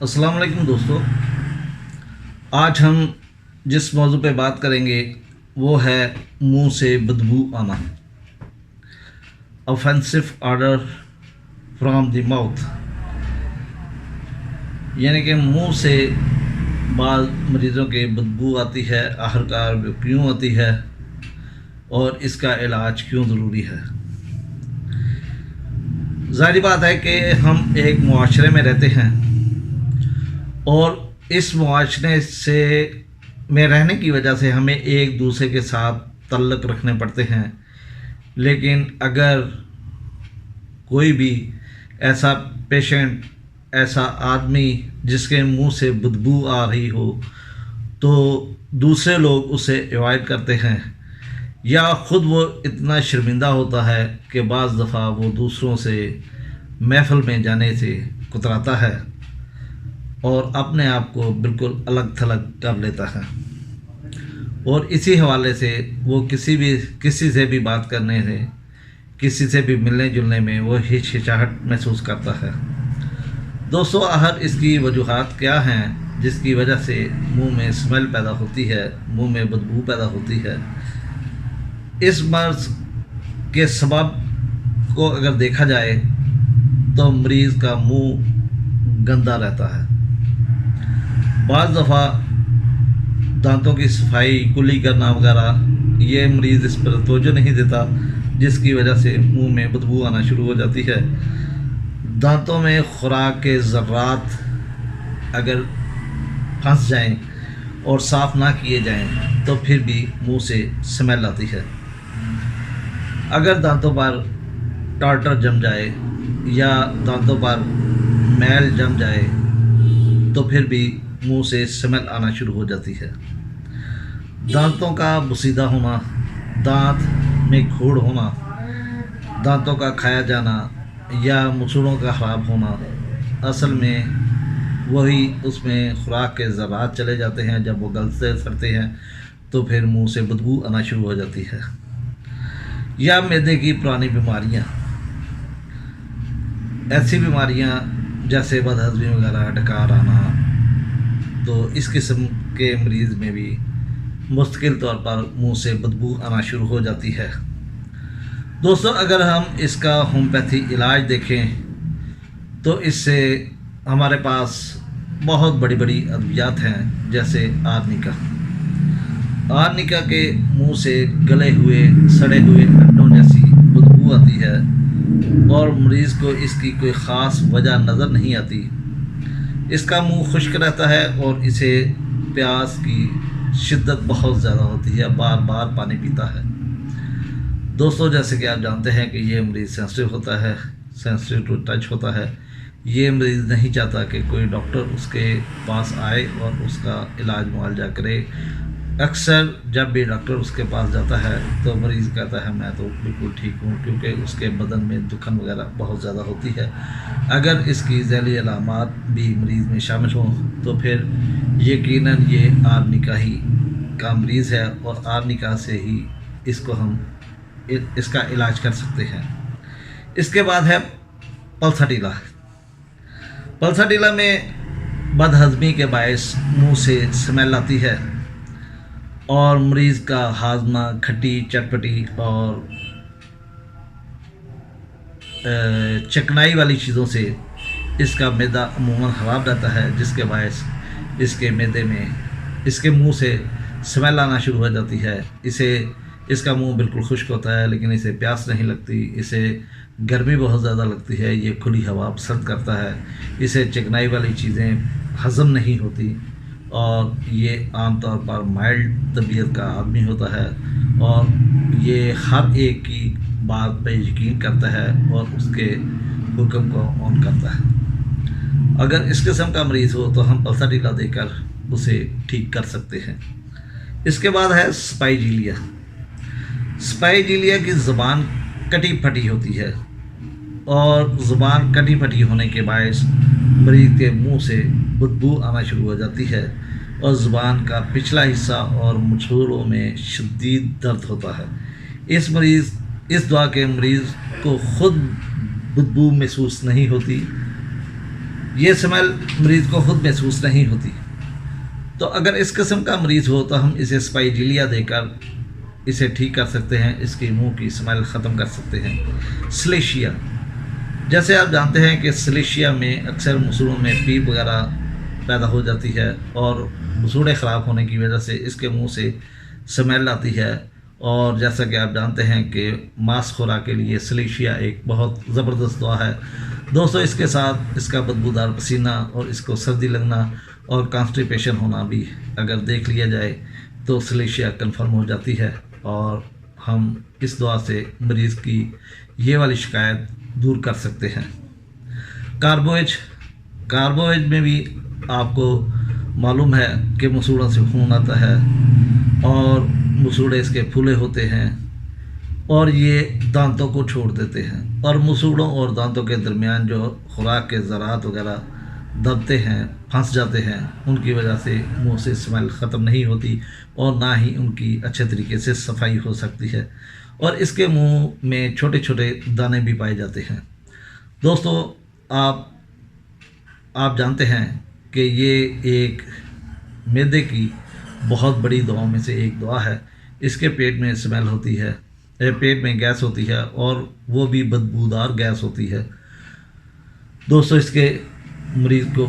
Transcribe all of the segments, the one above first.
السلام علیکم دوستو، آج ہم جس موضوع پہ بات کریں گے وہ ہے منہ سے بدبو آنا، آفینسو آرڈر فرام دی ماؤتھ، یعنی کہ منہ سے بعض مریضوں کے بدبو آتی ہے، آخرکار وہ کیوں آتی ہے اور اس کا علاج کیوں ضروری ہے۔ ظاہری بات ہے کہ ہم ایک معاشرے میں رہتے ہیں اور اس معاشرے میں رہنے کی وجہ سے ہمیں ایک دوسرے کے ساتھ تعلق رکھنے پڑتے ہیں، لیکن اگر کوئی بھی ایسا پیشنٹ، ایسا آدمی جس کے منہ سے بدبو آ رہی ہو تو دوسرے لوگ اسے اوائڈ کرتے ہیں، یا خود وہ اتنا شرمندہ ہوتا ہے کہ بعض دفعہ وہ دوسروں سے محفل میں جانے سے کتراتا ہے اور اپنے آپ کو بالکل الگ تھلگ کر لیتا ہے، اور اسی حوالے سے وہ کسی سے بھی بات کرنے سے، کسی سے بھی ملنے جلنے میں وہ ہچکچاہٹ محسوس کرتا ہے۔ دوستو، آخر اس کی وجوہات کیا ہیں جس کی وجہ سے منہ میں اسمیل پیدا ہوتی ہے، منہ میں بدبو پیدا ہوتی ہے؟ اس مرض کے سبب کو اگر دیکھا جائے تو مریض کا منہ گندا رہتا ہے، بعض دفعہ دانتوں کی صفائی، کلی کرنا وغیرہ، یہ مریض اس پر توجہ نہیں دیتا، جس کی وجہ سے منہ میں بدبو آنا شروع ہو جاتی ہے۔ دانتوں میں خوراک کے ذرات اگر پھنس جائیں اور صاف نہ کیے جائیں تو پھر بھی منہ سے اسمیل آتی ہے۔ اگر دانتوں پر ٹارٹر جم جائے یا دانتوں پر میل جم جائے تو پھر بھی منہ سے اسمیل آنا شروع ہو جاتی ہے۔ دانتوں کا بسیدہ ہونا، دانت میں کھوڑ ہونا، دانتوں کا کھایا جانا یا مسوڑوں کا خراب ہونا، اصل میں وہی اس میں خوراک کے ذرات چلے جاتے ہیں، جب وہ گلتے سڑتے ہیں تو پھر منہ سے بدبو آنا شروع ہو جاتی ہے۔ یا معدے کی پرانی بیماریاں، ایسی بیماریاں جیسے بد ہضمی وغیرہ، ڈکار آنا، تو اس قسم کے مریض میں بھی مستقل طور پر منہ سے بدبو آنا شروع ہو جاتی ہے۔ دوستو، اگر ہم اس کا ہومیوپیتھی علاج دیکھیں تو اس سے ہمارے پاس بہت بڑی بڑی ادویات ہیں، جیسے آرنیکا کے منہ سے گلے ہوئے سڑے ہوئے انڈوں جیسی بدبو آتی ہے اور مریض کو اس کی کوئی خاص وجہ نظر نہیں آتی۔ اس کا منہ خشک رہتا ہے اور اسے پیاس کی شدت بہت زیادہ ہوتی ہے، بار بار پانی پیتا ہے۔ دوستو، جیسے کہ آپ جانتے ہیں کہ یہ مریض سینسٹیو ہوتا ہے، سینسٹیو ٹو ٹچ ہوتا ہے۔ یہ مریض نہیں چاہتا کہ کوئی ڈاکٹر اس کے پاس آئے اور اس کا علاج معالجہ کرے۔ اکثر جب بھی ڈاکٹر اس کے پاس جاتا ہے تو مریض کہتا ہے میں تو بالکل ٹھیک ہوں، کیونکہ اس کے بدن میں دکھن وغیرہ بہت زیادہ ہوتی ہے۔ اگر اس کی ذیلی علامات بھی مریض میں شامل ہوں تو پھر یقیناً یہ آرنیکا ہی کا مریض ہے، اور آرنیکا سے ہی اس کا علاج کر سکتے ہیں۔ اس کے بعد ہے پلساٹیلا۔ پلساٹیلا میں بد ہضمی کے باعث منہ سے اسمیل آتی ہے اور مریض کا ہاضمہ کھٹی، چٹپٹی اور چکنائی والی چیزوں سے اس کا معدہ عموماً خراب رہتا ہے، جس کے باعث اس کے معدے میں، اس کے منہ سے اسمیل آنا شروع ہو جاتی ہے۔ اس کا منہ بالکل خشک ہوتا ہے، لیکن اسے پیاس نہیں لگتی، اسے گرمی بہت زیادہ لگتی ہے، یہ کھلی ہوا پسند کرتا ہے، اسے چکنائی والی چیزیں ہضم نہیں ہوتی، اور یہ عام طور پر مائلڈ طبیعت کا آدمی ہوتا ہے اور یہ ہر ایک کی بات پہ یقین کرتا ہے اور اس کے حکم کو آن کرتا ہے۔ اگر اس قسم کا مریض ہو تو ہم پلساٹیلا دے کر اسے ٹھیک کر سکتے ہیں۔ اس کے بعد ہے اسپائیجیلیا۔ اسپائیجیلیا کی زبان کٹی پھٹی ہوتی ہے، اور زبان کٹی پھٹی ہونے کے باعث مریض کے منہ سے بدبو آنا شروع ہو جاتی ہے، اور زبان کا پچھلا حصہ اور مسوڑوں میں شدید درد ہوتا ہے۔ اس دعا کے مریض کو خود بدبو محسوس نہیں ہوتی، یہ اسمیل مریض کو خود محسوس نہیں ہوتی۔ تو اگر اس قسم کا مریض ہو تو ہم اسے اسپائجیلیا دے کر اسے ٹھیک کر سکتے ہیں، اس کی منہ کی اسمیل ختم کر سکتے ہیں۔ سلیشیا، جیسے آپ جانتے ہیں کہ سلیشیا میں اکثر مسوڑوں میں پیپ وغیرہ پیدا ہو جاتی ہے اور مسوڑے خراب ہونے کی وجہ سے اس کے منہ سے اسمیل آتی ہے، اور جیسا کہ آپ جانتے ہیں کہ ماس خوراک کے لیے سلیشیا ایک بہت زبردست دوا ہے۔ دوستو اس کے ساتھ اس کا بدبودار پسینہ اور اس کو سردی لگنا اور کانسٹیپیشن ہونا بھی اگر دیکھ لیا جائے تو سلیشیا کنفرم ہو جاتی ہے، اور ہم اس دوا سے مریض کی یہ والی شکایت دور کر سکتے ہیں۔ کاربویج میں بھی آپ کو معلوم ہے کہ مسوڑوں سے خون آتا ہے اور مسوڑے اس کے پھولے ہوتے ہیں اور یہ دانتوں کو چھوڑ دیتے ہیں، اور مسوڑوں اور دانتوں کے درمیان جو خوراک کے ذرات وغیرہ دبتے ہیں، پھنس جاتے ہیں، ان کی وجہ سے منہ سے اسمیل ختم نہیں ہوتی اور نہ ہی ان کی اچھے طریقے سے صفائی ہو سکتی ہے، اور اس کے منہ میں چھوٹے چھوٹے دانے بھی پائے جاتے ہیں۔ دوستو آپ جانتے ہیں کہ یہ ایک معدے کی بہت بڑی دواؤں میں سے ایک دوا ہے۔ اس کے پیٹ میں اسمیل ہوتی ہے، پیٹ میں گیس ہوتی ہے، اور وہ بھی بدبودار گیس ہوتی ہے۔ دوستو اس کے مریض کو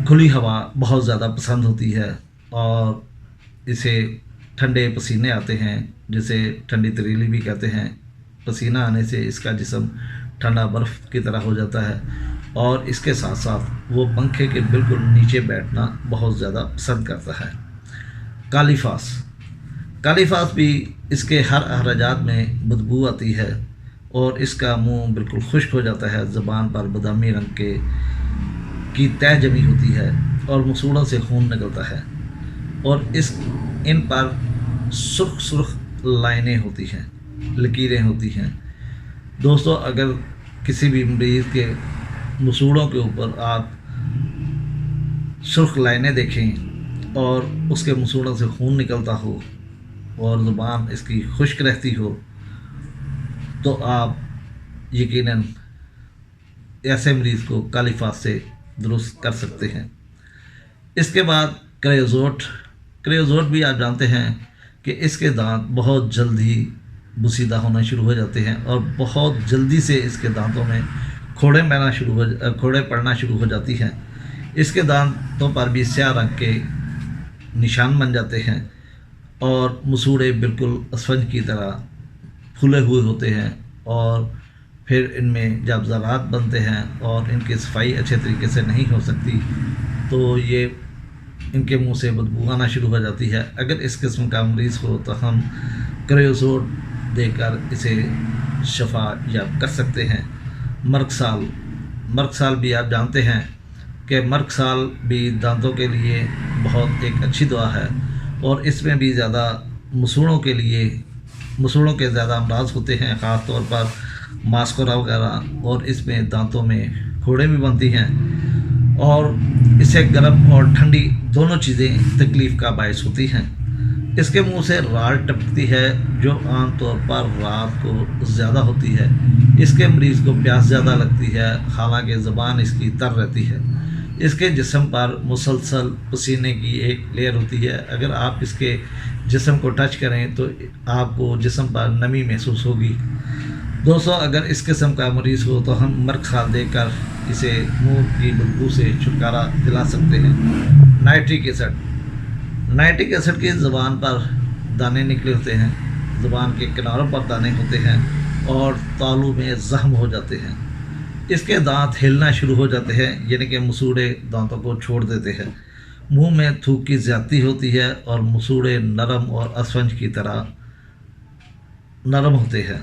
کھلی ہوا بہت زیادہ پسند ہوتی ہے، اور اسے ٹھنڈے پسینے آتے ہیں، جسے ٹھنڈی تریلی بھی کہتے ہیں۔ پسینہ آنے سے اس کا جسم ٹھنڈا برف کی طرح ہو جاتا ہے، اور اس کے ساتھ ساتھ وہ پنکھے کے بالکل نیچے بیٹھنا بہت زیادہ پسند کرتا ہے۔ کالی فاس بھی اس کے ہر اخراجات میں بدبو آتی ہے، اور اس کا منہ بالکل خشک ہو جاتا ہے، زبان پر بادامی رنگ کی تہ جمی ہوتی ہے اور مسوڑوں سے خون نکلتا ہے، اور ان پر سرخ لائنیں ہوتی ہیں، لکیریں ہوتی ہیں۔ دوستو اگر کسی بھی مریض کے مسوڑوں کے اوپر آپ سرخ لائنیں دیکھیں اور اس کے مسوڑوں سے خون نکلتا ہو اور زبان اس کی خشک رہتی ہو تو آپ یقیناً ایسے مریض کو کالی فاس سے درست کر سکتے ہیں۔ اس کے بعد کریوزوٹ بھی آپ جانتے ہیں کہ اس کے دانت بہت جلدی بسیدہ ہونا شروع ہو جاتے ہیں، اور بہت جلدی سے اس کے دانتوں میں کھوڑے پڑنا شروع ہو جاتی ہیں۔ اس کے دانتوں پر بھی سیاہ رنگ کے نشان بن جاتے ہیں، اور مسوڑے بالکل اسفنج کی طرح پھولے ہوئے ہوتے ہیں، اور پھر ان میں جب ذرات بنتے ہیں اور ان کی صفائی اچھے طریقے سے نہیں ہو سکتی تو یہ ان کے منہ سے بدبو آنا شروع ہو جاتی ہے۔ اگر اس قسم کا مریض ہو تو ہم کریوزوٹ دے کر اسے شفا یاب کر سکتے ہیں۔ مرگ سال بھی آپ جانتے ہیں کہ مرگ سال بھی دانتوں کے لیے بہت ایک اچھی دوا ہے، اور اس میں بھی زیادہ مسوڑوں کے زیادہ امراض ہوتے ہیں، خاص طور پر ماسکورا وغیرہ، اور اس میں دانتوں میں پھوڑیں بھی بنتی ہیں، اور اسے گرم اور ٹھنڈی دونوں چیزیں تکلیف کا باعث ہوتی ہیں۔ اس کے منہ سے راڑ ٹپکتی ہے جو عام طور پر رات کو زیادہ ہوتی ہے۔ اس کے مریض کو پیاس زیادہ لگتی ہے، حالانکہ زبان اس کی تر رہتی ہے۔ اس کے جسم پر مسلسل پسینے کی ایک لیئر ہوتی ہے۔ اگر آپ اس کے جسم کو ٹچ کریں تو آپ کو جسم پر نمی محسوس ہوگی۔ دوستو اگر اس قسم کا مریض ہو تو ہم مرگ سال دے کر اسے منہ کی بدبو سے چھٹکارا دلا سکتے ہیں۔ نائٹرک ایسڈ کی زبان پر دانے نکلے ہوتے ہیں، زبان کے کناروں پر دانے ہوتے ہیں، اور تالو میں زخم ہو جاتے ہیں۔ اس کے دانت ہلنا شروع ہو جاتے ہیں، یعنی کہ مسوڑے دانتوں کو چھوڑ دیتے ہیں۔ منہ میں تھوک کی زیادتی ہوتی ہے، اور مسوڑے نرم اور اسفنج کی طرح نرم ہوتے ہیں،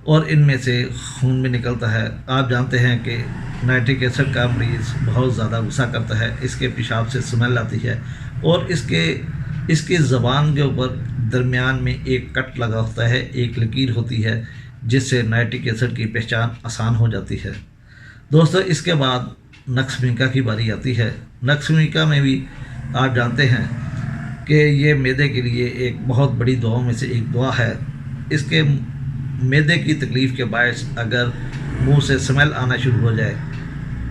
اور ان میں سے خون بھی نکلتا ہے۔ آپ جانتے ہیں کہ نائٹرک ایسڈ کا مریض بہت زیادہ غصہ کرتا ہے، اس کے پیشاب سے اسمیل آتی ہے، اور اس کی زبان کے اوپر درمیان میں ایک کٹ لگا ہوتا ہے، ایک لکیر ہوتی ہے، جس سے نائٹرک ایسڈ کی پہچان آسان ہو جاتی ہے۔ دوستو اس کے بعد نکس میکا کی باری آتی ہے۔ نکس میکا میں بھی آپ جانتے ہیں کہ یہ معدے کے لیے ایک بہت بڑی دواؤں میں سے ایک دوا ہے۔ اس کے معدے کی تکلیف کے باعث اگر منہ سے اسمیل آنا شروع ہو جائے